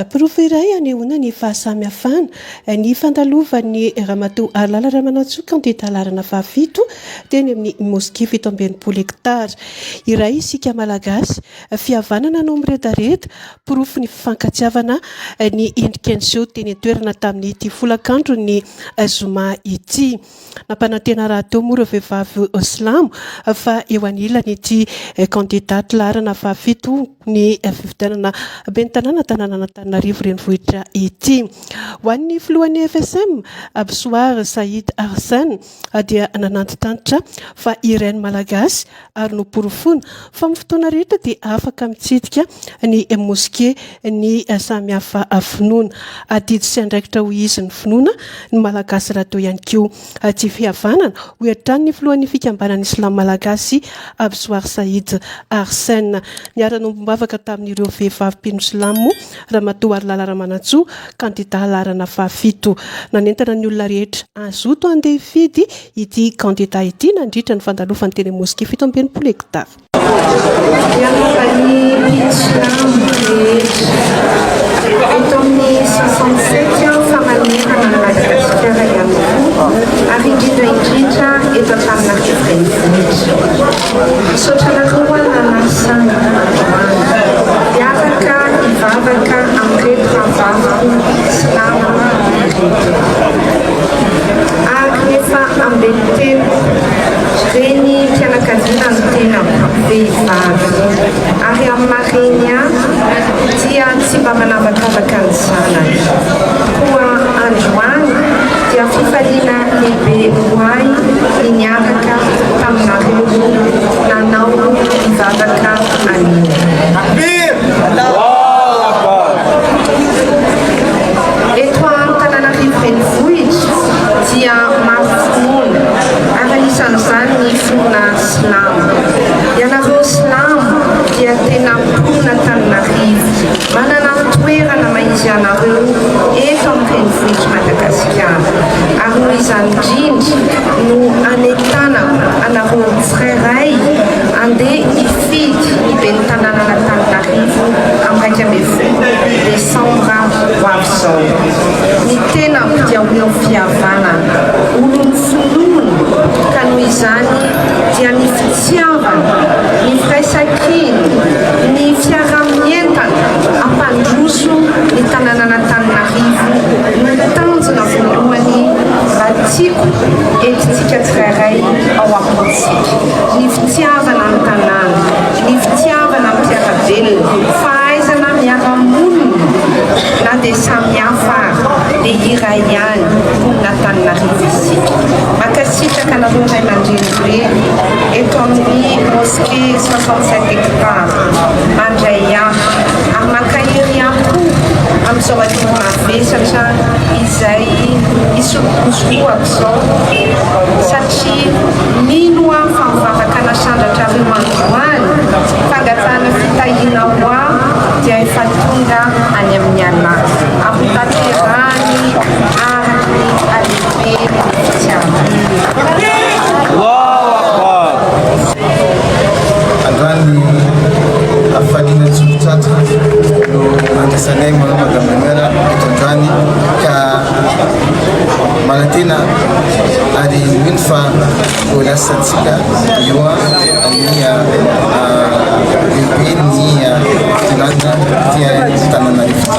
Profiray anehoana ny fahasamihafana ny fandalovan'ny Ramatoa Arlala Ramanantsoa kandidata alarana fahafito teny amin'ny mosquée fito amby enimpolo hektara. Iray isika malagasy fihavanana no miredareda porofo ny fifankatiavana ny endrik'an'izao teny toerana tamin'ny ity folakandro ny zoma ity. Nampanantena raha teo moa ireo vehivavy silamo fa eo anilany ity kandidata alarana fahafito ny fifidianana ben'ny tanàna Antananarivo renivohitra ity. Ho an'ny filohan'ny FSM Absoar Saïd Arsène dia nanantitantitra fa ireny malagasy ary no porofona fa amin'ny fotoana rehetra dia afaka mitsidika ny mosquée ny samihafa finoana. Adidy sy andraikitra ho izy ny finoana ny malagasy raha toa ihany koa tsy fihavanana ho etrany ny filohan'ny fikambanana islam malagasy Absoar Saïd Arsène. Niara-nombavaka tamin'ireo vehivavy mpino silamo Ramatoa Arlala Ramanantsoa kandidata alarana fahafito. Nanentana ny olona rehetra azoto andeha hifidy ity kandidata ity nandritra ny fandalovan'ny teny mosquée fito amby enimpolo hektara. Eto amin'ny 67 famanehana ny Madagasikara ihany koa ary indrindra eto Antananarivo renivohitra. Misaotra nareo nanasana miaraka hivavaka amin'ireto ravavako silamo ireto. Ary rehefa ambelitelo reny mpianakaviana no tena vehivavy ary amin'ny mareny dia tsy mba manavakavaka ny zanany. Koa androany dia fifaliana lehibe hoay ny niaraka taminareo nanao hivavaka anio. Eto Antananarivo renivohitra dia marofonoana ary anisan'izany ny finoana silamo. Ianareo silamo dia tena mponina Antananarivo, manana toerana maizy anareo eto amin'ny renivohitra Madagasikara. Ary noho izany indrindra no anentana anareo tsirairay andeha hifidy ny ben'ny tanàna Antananarivo amin'ny 12 Desambra ho avy izao. Ny tena dia olona fihavanana, olona finoana, ka noho izany dia ny fitiavana, ny firaisakiny, ny fiaramientana ampandroso ny tanàna Antananarivo no tanjona voalohany raha tiako entintsika tsirairay ao am-pontsika. Ny fitiavana ny tanàna, ny fitiavana ny mpiara-belona, fahaizana miara-monina na dia samihafa dia iray ihany mponina Antananarivo isika. Makasitraka anareo ray aman-dreny eto amin'ny mosquée 67 hectares mandray ary makahery ihany koa amin'izao ativo mavesatra izay isokosokoako izao satria mino aho fa mivavaka nasandratra ireo androany fangatana fitahiana ho aho dia efa tonga any amin'ny alina ary taterany araky alehibe androany afaliana tsokotratra no andrasanay manao madamamera eto androany ka manantena ary mino fa ho lasatsika eo amin'ny lehibe ny fitonana tia Antananarivo.